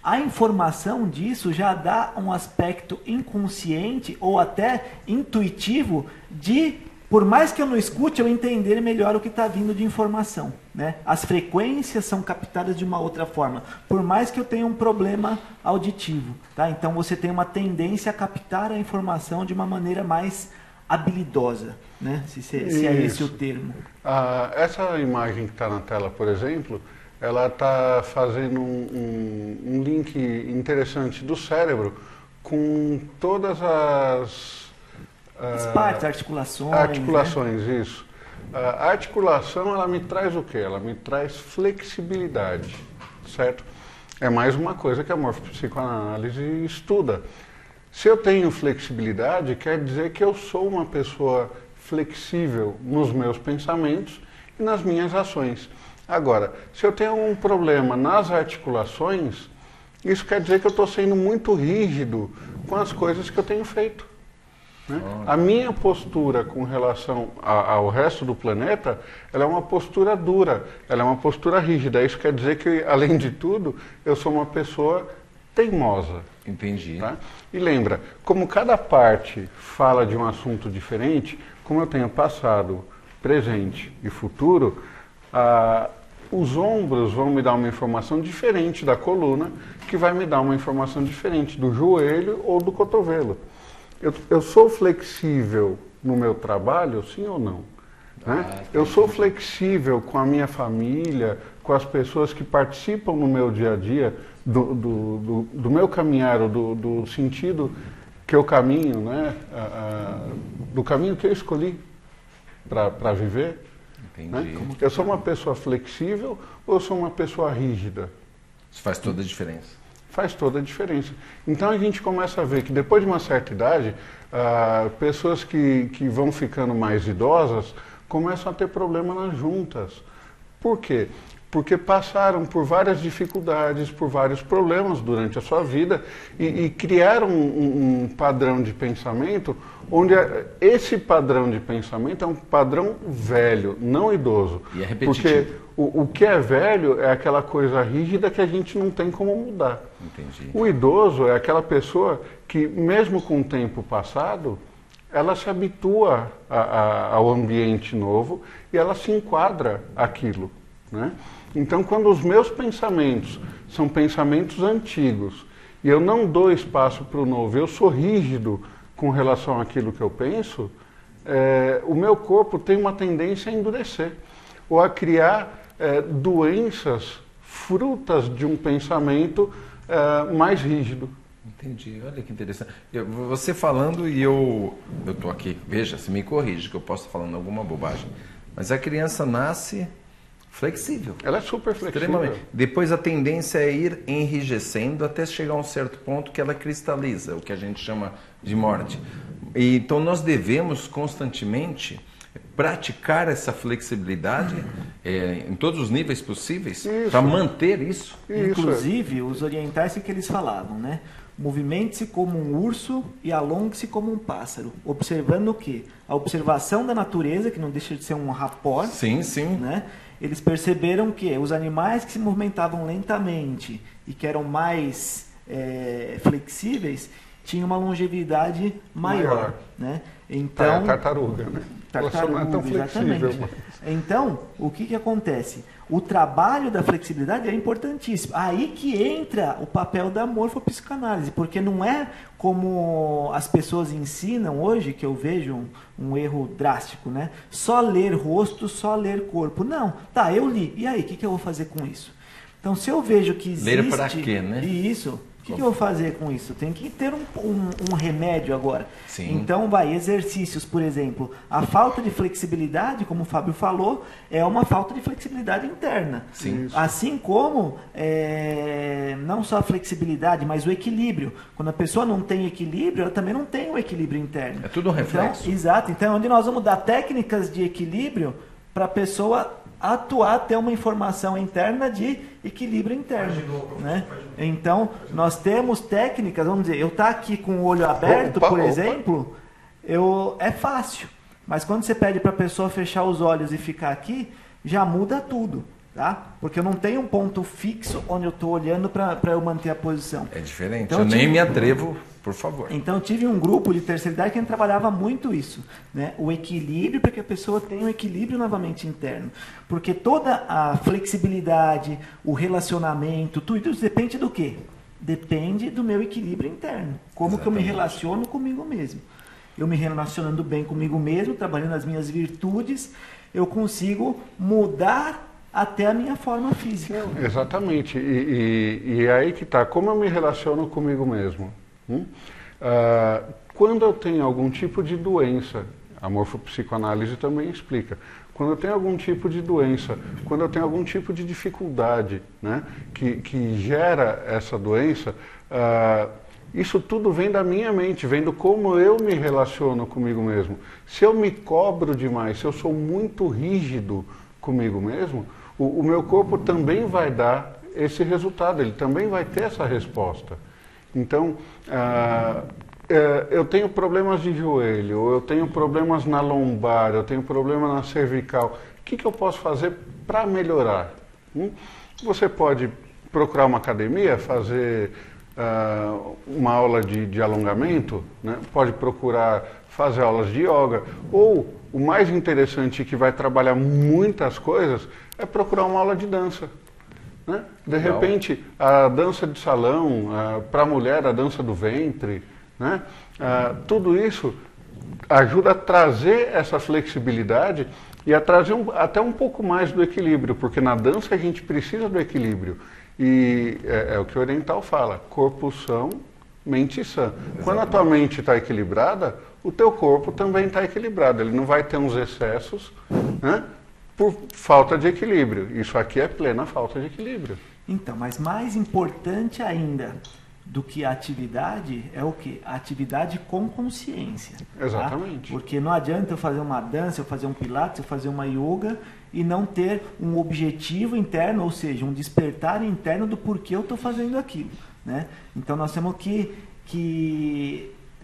a informação disso já dá um aspecto inconsciente ou até intuitivo de... Por mais que eu não escute, eu entender melhor o que está vindo de informação. Né? As frequências são captadas de uma outra forma. Por mais que eu tenha um problema auditivo. Tá? Então você tem uma tendência a captar a informação de uma maneira mais habilidosa. Né? Se é esse o termo. Essa imagem que está na tela, por exemplo, ela está fazendo um link interessante do cérebro com todas as partes, articulações. Articulações, né? Isso. A articulação, ela me traz o quê? Ela me traz flexibilidade, certo? É mais uma coisa que a morfopsicoanálise estuda. Se eu tenho flexibilidade, quer dizer que eu sou uma pessoa flexível nos meus pensamentos e nas minhas ações. Agora, se eu tenho um problema nas articulações, isso quer dizer que eu estou sendo muito rígido com as coisas que eu tenho feito. Né? A minha postura com relação ao resto do planeta, ela é uma postura dura, ela é uma postura rígida. Isso quer dizer que, além de tudo, eu sou uma pessoa teimosa. Entendi. Tá? E lembra, como cada parte fala de um assunto diferente, como eu tenho passado, presente e futuro, os ombros vão me dar uma informação diferente da coluna, que vai me dar uma informação diferente do joelho ou do cotovelo. Eu sou flexível no meu trabalho, sim ou não? Né? Eu sou flexível com a minha família, com as pessoas que participam no meu dia a dia, do meu caminhar, do sentido que eu caminho, né? Do caminho que eu escolhi para viver. Entendi. Né? Eu sou uma pessoa flexível ou eu sou uma pessoa rígida? Isso faz toda a diferença. Faz toda a diferença. Então a gente começa a ver que depois de uma certa idade, pessoas que vão ficando mais idosas, começam a ter problema nas juntas. Por quê? Porque passaram por várias dificuldades, por vários problemas durante a sua vida e criaram um padrão de pensamento onde esse padrão de pensamento é um padrão velho, não idoso. E é repetitivo. Porque o que é velho é aquela coisa rígida que a gente não tem como mudar. Entendi. O idoso é aquela pessoa que, mesmo com o tempo passado, ela se habitua ao ambiente novo e ela se enquadra àquilo, né? Então, quando os meus pensamentos são pensamentos antigos e eu não dou espaço para o novo, eu sou rígido com relação àquilo que eu penso, o meu corpo tem uma tendência a endurecer ou a criar doenças frutas de um pensamento mais rígido. Entendi, olha que interessante. Você falando e eu estou aqui, veja, se me corrige que eu posso estar falando alguma bobagem, mas a criança nasce flexível. Ela é super flexível. Extremamente. Depois a tendência é ir enrijecendo até chegar a um certo ponto que ela cristaliza, o que a gente chama de morte. E, então nós devemos constantemente praticar essa flexibilidade em todos os níveis possíveis para manter isso. Inclusive, os orientais, o que eles falavam, né? Movimente-se como um urso e alongue-se como um pássaro. Observando o quê? A observação da natureza, que não deixa de ser um rapport. Sim, sim. Né? Eles perceberam que os animais que se movimentavam lentamente e que eram mais flexíveis tinham uma longevidade maior. Né? Então, tartaruga, né? Tartaruga, não é tão flexível, exatamente. Mas... Então, o que acontece? O trabalho da flexibilidade é importantíssimo. Aí que entra o papel da morfopsicanálise, porque não é como as pessoas ensinam hoje, que eu vejo um erro drástico, né? Só ler rosto, só ler corpo. Não, tá, eu li. E aí, o que eu vou fazer com isso? Então, se eu vejo que existe... Ler para quê, né? Isso. O que eu vou fazer com isso? Tem que ter um remédio agora. Sim. Então, exercícios, por exemplo. A falta de flexibilidade, como o Fábio falou, é uma falta de flexibilidade interna. Sim. Assim como, não só a flexibilidade, mas o equilíbrio. Quando a pessoa não tem equilíbrio, ela também não tem o equilíbrio interno. É tudo um reflexo. Então, exato. Então, onde nós vamos dar técnicas de equilíbrio para a pessoa atuar, ter uma informação interna de equilíbrio interno, né? Então, nós temos técnicas, vamos dizer, eu estar aqui com o olho aberto, por exemplo, é fácil. Mas quando você pede para a pessoa fechar os olhos e ficar aqui, já muda tudo, tá? Porque eu não tenho um ponto fixo onde eu estou olhando para eu manter a posição. É diferente, então, eu nem me atrevo, por favor. Então, eu tive um grupo de terceira idade que a gente trabalhava muito isso, né? O equilíbrio, para que a pessoa tenha um equilíbrio novamente interno. Porque toda a flexibilidade, o relacionamento, tudo isso depende do quê? Depende do meu equilíbrio interno. Como que eu me relaciono comigo mesmo. Eu me relacionando bem comigo mesmo, trabalhando as minhas virtudes, eu consigo mudar até a minha forma física. Exatamente. E aí que está. Como eu me relaciono comigo mesmo? Quando eu tenho algum tipo de doença, a morfopsicoanálise também explica, quando eu tenho algum tipo de doença, quando eu tenho algum tipo de dificuldade, né, que gera essa doença, isso tudo vem da minha mente, vem do como eu me relaciono comigo mesmo. Se eu me cobro demais, se eu sou muito rígido comigo mesmo, o meu corpo também vai dar esse resultado, ele também vai ter essa resposta. Então, eu tenho problemas de joelho, ou eu tenho problemas na lombar, eu tenho problema na cervical. O que eu posso fazer para melhorar? Você pode procurar uma academia, fazer uma aula de alongamento, né? Pode procurar fazer aulas de yoga, ou o mais interessante que vai trabalhar muitas coisas é procurar uma aula de dança. Né? De repente, a dança de salão, para a mulher, a dança do ventre, né? Tudo isso ajuda a trazer essa flexibilidade e a trazer até um pouco mais do equilíbrio, porque na dança a gente precisa do equilíbrio. E é o que o oriental fala, corpo são, mente sã. Exatamente. Quando a tua mente está equilibrada, o teu corpo também está equilibrado, ele não vai ter uns excessos, né? Por falta de equilíbrio. Isso aqui é plena falta de equilíbrio. Então, mas mais importante ainda do que a atividade é o quê? A atividade com consciência. Exatamente. Tá? Porque não adianta eu fazer uma dança, eu fazer um pilates, eu fazer uma yoga e não ter um objetivo interno, ou seja, um despertar interno do porquê eu estou fazendo aquilo. Né? Então nós temos que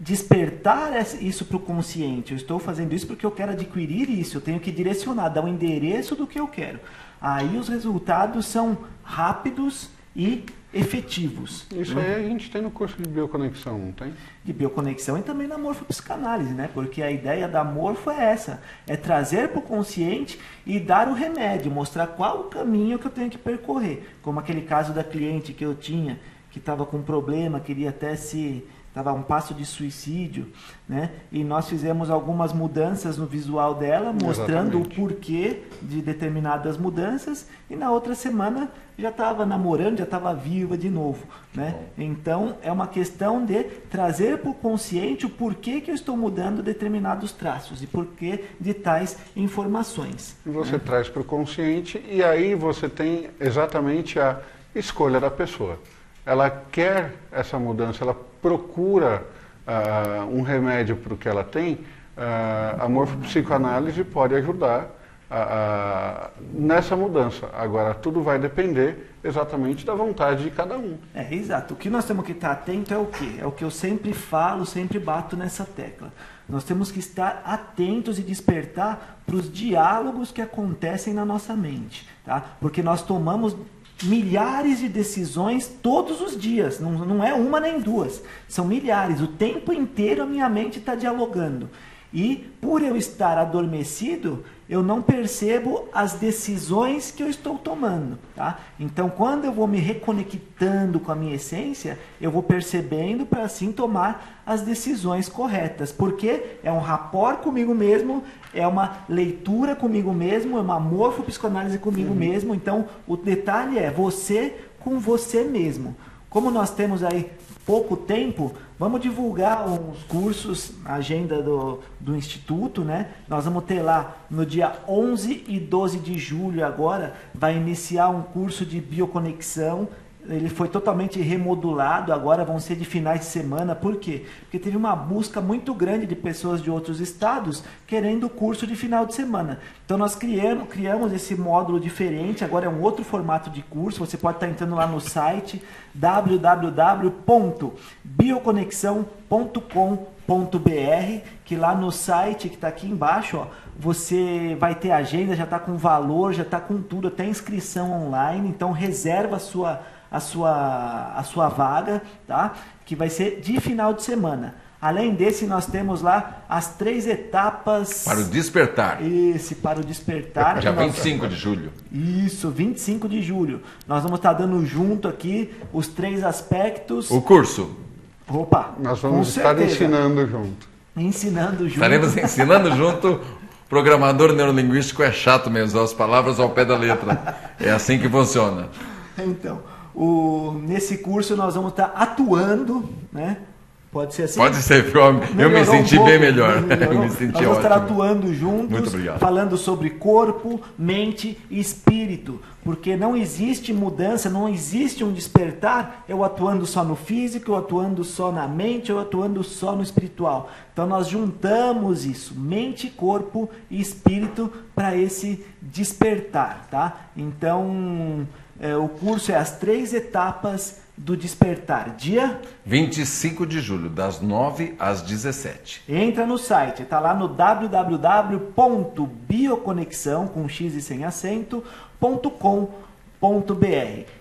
despertar isso para o consciente. Eu estou fazendo isso porque eu quero adquirir isso, eu tenho que direcionar, dar um endereço do que eu quero. Aí os resultados são rápidos e efetivos. Isso aí a gente tem no curso de bioconexão, não tem? De bioconexão e também na morfopsicanálise, né? Porque a ideia da morfo é essa, é trazer para o consciente e dar o remédio, mostrar qual o caminho que eu tenho que percorrer. Como aquele caso da cliente que eu tinha, que estava com problema, queria até estava a um passo de suicídio, né? E nós fizemos algumas mudanças no visual dela, mostrando o porquê de determinadas mudanças, e na outra semana já estava namorando, já estava viva de novo, né? Então é uma questão de trazer para o consciente o porquê que eu estou mudando determinados traços e porquê de tais informações. E você traz para o consciente e aí você tem exatamente a escolha da pessoa. Ela quer essa mudança, ela procura um remédio para o que ela tem, a morfopsicoanálise pode ajudar nessa mudança. Agora, tudo vai depender exatamente da vontade de cada um. Exato. O que nós temos que estar atento é o quê? É o que eu sempre falo, sempre bato nessa tecla. Nós temos que estar atentos e despertar para os diálogos que acontecem na nossa mente, tá? Porque nós tomamos milhares de decisões todos os dias, não é uma nem duas, são milhares, o tempo inteiro a minha mente está dialogando. E por eu estar adormecido, eu não percebo as decisões que eu estou tomando. Tá? Então, quando eu vou me reconectando com a minha essência, eu vou percebendo para assim tomar as decisões corretas. Porque é um rapport comigo mesmo, é uma leitura comigo mesmo, é uma morfopsicanálise comigo mesmo. Então, o detalhe é você com você mesmo. Como nós temos aí pouco tempo, vamos divulgar uns cursos, a agenda do Instituto, né? Nós vamos ter lá no dia 11 e 12 de julho agora, vai iniciar um curso de bioconexão. Ele foi totalmente remodulado, agora vão ser de finais de semana. Por quê? Porque teve uma busca muito grande de pessoas de outros estados querendo o curso de final de semana. Então nós criamos esse módulo diferente, agora é um outro formato de curso. Você pode estar entrando lá no site www.bioconexão.com.br, que lá no site que está aqui embaixo, ó, você vai ter agenda, já está com valor, já está com tudo, até inscrição online. Então reserva a sua vaga, tá? Que vai ser de final de semana. Além desse, nós temos lá as 3 etapas... Para o despertar. Para o despertar. Dia 25 de julho. Isso, 25 de julho. Nós vamos estar dando junto aqui os 3 aspectos. O curso. Opa, nós vamos estar ensinando junto. Ensinando junto. Estaremos ensinando junto. Programador neurolinguístico é chato mesmo, as palavras ao pé da letra. É assim que funciona. Então, nesse curso nós vamos estar atuando, né? Pode ser assim? Pode ser, eu me senti bem melhor. Eu me senti Nós vamos estar ótimo. atuando juntos, falando sobre corpo, mente e espírito. Porque não existe mudança, não existe um despertar, eu atuando só no físico, eu atuando só na mente, eu atuando só no espiritual. Então nós juntamos isso, mente, corpo e espírito, para esse despertar, tá? Então, o curso é as 3 etapas do despertar. Dia 25 de julho, das 9 às 17. Entra no site, está lá no www.bioconexão, com X e sem acento.com.br.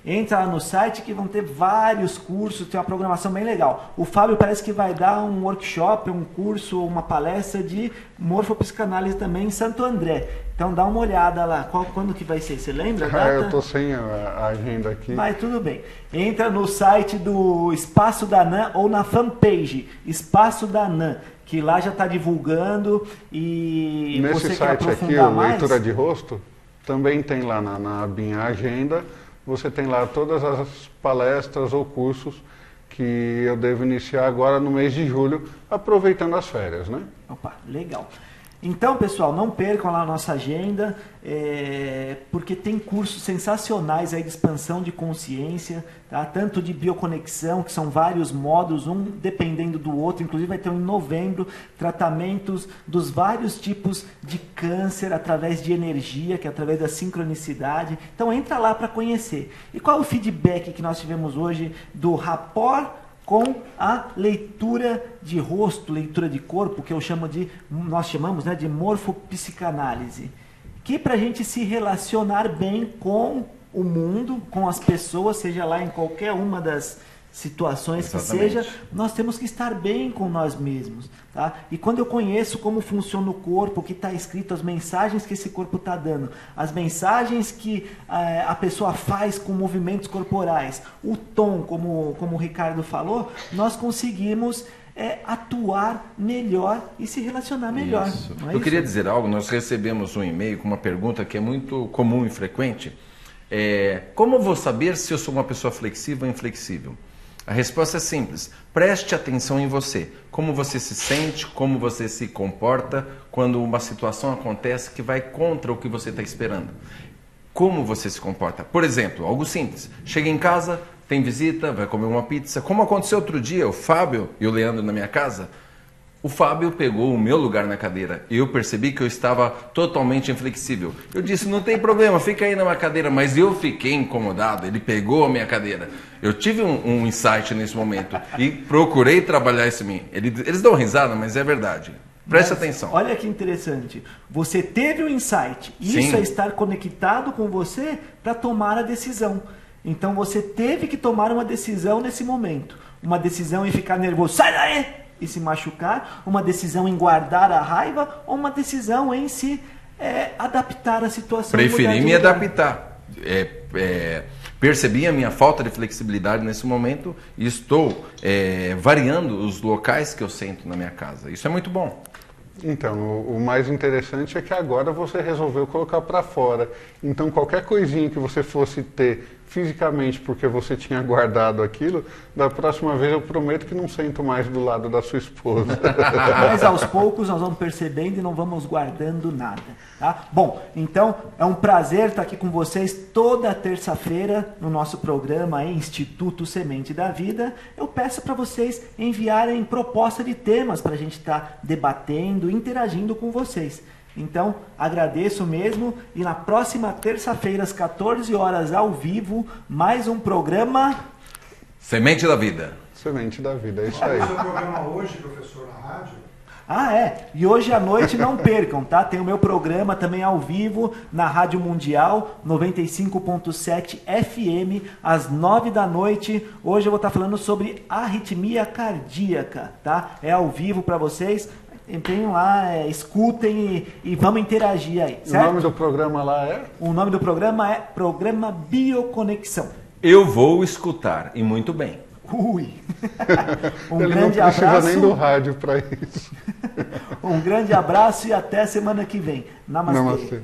Entra lá no site que vão ter vários cursos, tem uma programação bem legal. O Fábio parece que vai dar um workshop, um curso, uma palestra de morfopsicanálise também em Santo André. Então dá uma olhada lá. Quando que vai ser? Você lembra a data? Eu estou sem a agenda aqui. Mas tudo bem. Entra no site do Espaço da ANAM ou na fanpage Espaço da ANAM, que lá já está divulgando. E nesse você site quer aqui, aprofundar o mais? Leitura de Rosto, também tem lá na abinha Agenda, você tem lá todas as palestras ou cursos que eu devo iniciar agora no mês de julho, aproveitando as férias, né? Opa, legal. Então, pessoal, não percam lá a nossa agenda, porque tem cursos sensacionais aí de expansão de consciência, tá? Tanto de bioconexão, que são vários módulos, um dependendo do outro. Inclusive vai ter em novembro tratamentos dos vários tipos de câncer através de energia, que é através da sincronicidade. Então entra lá para conhecer. E qual é o feedback que nós tivemos hoje do rapport com a leitura de rosto, leitura de corpo, que nós chamamos, né, de morfopsicanálise, que para a gente se relacionar bem com o mundo, com as pessoas, seja lá em qualquer uma das situações que seja, nós temos que estar bem com nós mesmos, tá? E quando eu conheço como funciona o corpo, o que está escrito, as mensagens que esse corpo está dando, as mensagens que a pessoa faz com movimentos corporais, o tom, como o Ricardo falou, nós conseguimos atuar melhor e se relacionar melhor. Eu queria dizer algo, nós recebemos um e-mail com uma pergunta que é muito comum e frequente. Como eu vou saber se eu sou uma pessoa flexível ou inflexível? A resposta é simples. Preste atenção em você. Como você se sente, como você se comporta quando uma situação acontece que vai contra o que você está esperando. Como você se comporta. Por exemplo, algo simples. Chega em casa, tem visita, vai comer uma pizza. Como aconteceu outro dia, o Fábio e o Leandro na minha casa. O Fábio pegou o meu lugar na cadeira e eu percebi que eu estava totalmente inflexível. Eu disse, não tem problema, fica aí na minha cadeira, mas eu fiquei incomodado, ele pegou a minha cadeira. Eu tive um insight nesse momento e procurei trabalhar isso em mim. Eles dão risada, mas é verdade. Preste atenção. Olha que interessante. Você teve um insight. Isso é estar conectado com você para tomar a decisão. Então você teve que tomar uma decisão nesse momento. Uma decisão em ficar nervoso. Sai daí! E se machucar, uma decisão em guardar a raiva ou uma decisão em se adaptar à situação. Preferi me adaptar. Percebi a minha falta de flexibilidade nesse momento e estou variando os locais que eu sento na minha casa. Isso é muito bom. Então, o mais interessante é que agora você resolveu colocar para fora. Então, qualquer coisinha que você fosse ter fisicamente porque você tinha guardado aquilo, da próxima vez eu prometo que não sento mais do lado da sua esposa. Mas aos poucos nós vamos percebendo e não vamos guardando nada. Tá? Bom, então é um prazer estar aqui com vocês toda terça-feira no nosso programa aí, Instituto Semente da Vida. Eu peço para vocês enviarem proposta de temas para a gente estar debatendo, interagindo com vocês. Então, agradeço mesmo e na próxima terça-feira, às 14 horas, ao vivo, mais um programa... Semente da Vida. Semente da Vida, é isso aí. Esse é o programa hoje, professor, na rádio? E hoje à noite não percam, tá? Tem o meu programa também ao vivo na Rádio Mundial, 95.7 FM, às 9 da noite. Hoje eu vou estar falando sobre arritmia cardíaca, tá? É ao vivo para vocês. Entrem lá, escutem e vamos interagir aí, certo? O nome do programa lá é? O nome do programa é Programa Bioconexão. Eu vou escutar, e muito bem. Ui! Ele grande não precisa abraço. Nem do rádio para isso. Um grande abraço e até semana que vem. Namastê. Namastê.